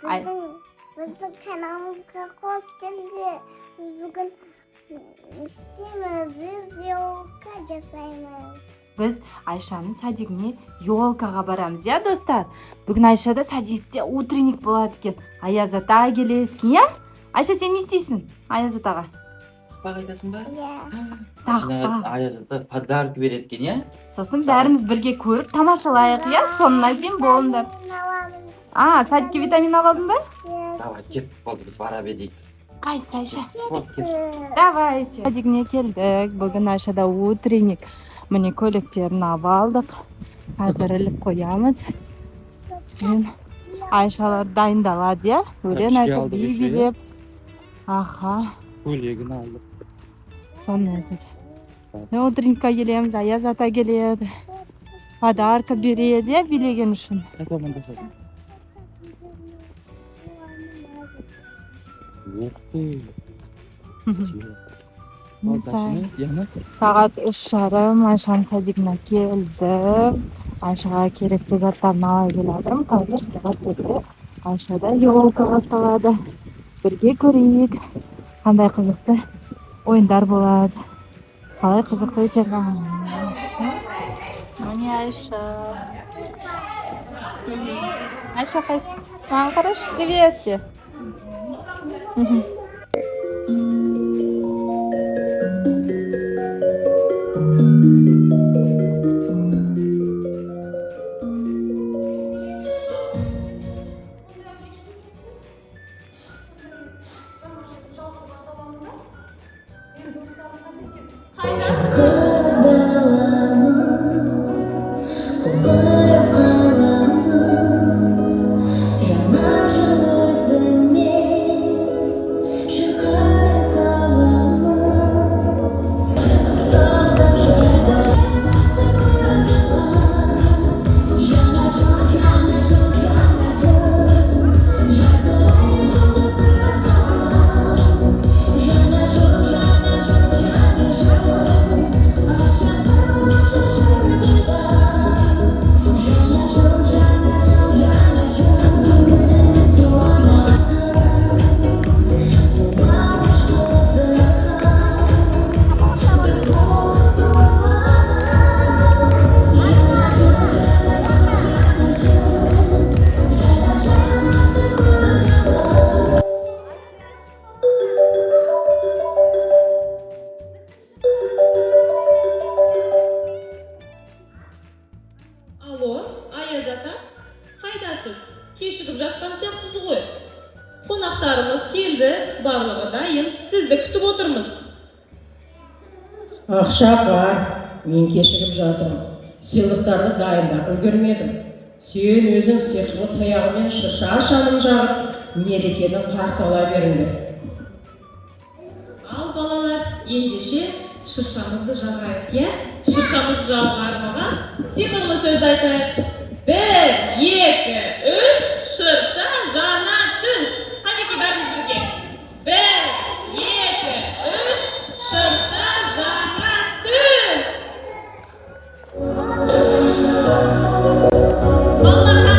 Ay, Bizim kanalımıza hoş geldiniz. Biz bugün işleyemiz, biz yolga жасаймыз. biz Ayşaның садигіне елкаға барамыз, ya достар. Бүгін Айшада садикте утренник болады екен. Аяз ата келеді екен, ya? Айша, сен не істейсің Аяз атаға? Бақ айтасың ба? Тақпа. Аяз ата подарок береді екен, иә? Сосын бәріміз бірге көріп тамашалайық, ya? Соны айтайын, болыңдар. Садикке витамин алдың ба? Давай, кет, болды, біз бара берейік. Қайсы, Айша? Болды, кет. Давайте. Садигіне келдік. Бүгін Айшада утренник. Міне көйлектерін алып алдық. Қазір іліп қоямыз. Мен Айшалар дайындалады, ya? Өлең айтып, би билеп. Аха. Көйлегін алдық. Соны айтады. Утренникке келеміз, Аяз ата келеді. Подарка береді, ya, билеген үшін. Сағат 3:30 Айшаның садигіне келдім. Айшаға керекті заттарын ала келедім. Қазір сағат 4-те Айшада елка басталады. Бірге көрейік. Қандай қызықты ойындар болады. Қалай қызықты өтеді. Міне Айша. Айша, қайсы? Маған қарашы, привет. Alo, Ayaz ata, қайдасыз? Кешігіп жатқан сияқтысыз ғой. Қонақтарымыз келді, барлығы дайын, сізді күтіп отырмыз. Ақшаға, мен кешігіп жатырмын. Сыйлықтарды дайындап үлгермедім. Сен өзің сиқырлы таяғымен шырша шамын жағып, мерекені қарсы ала беріңдер. Ал балалар, ендеше шыршамызды жағайық, я? Шыршамыз жағуға арналған сиқырлы сөз айтайық. 1, 2, 3, шырша жана түс. Қанеки бәріміз бірге. 1, 2, 3, шырша жана түс. Балалар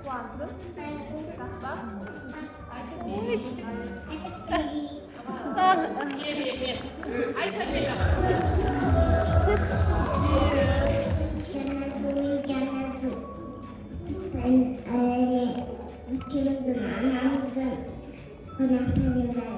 Kuantum. Bak. Janazu. Dan kirim dengan anak penampilan.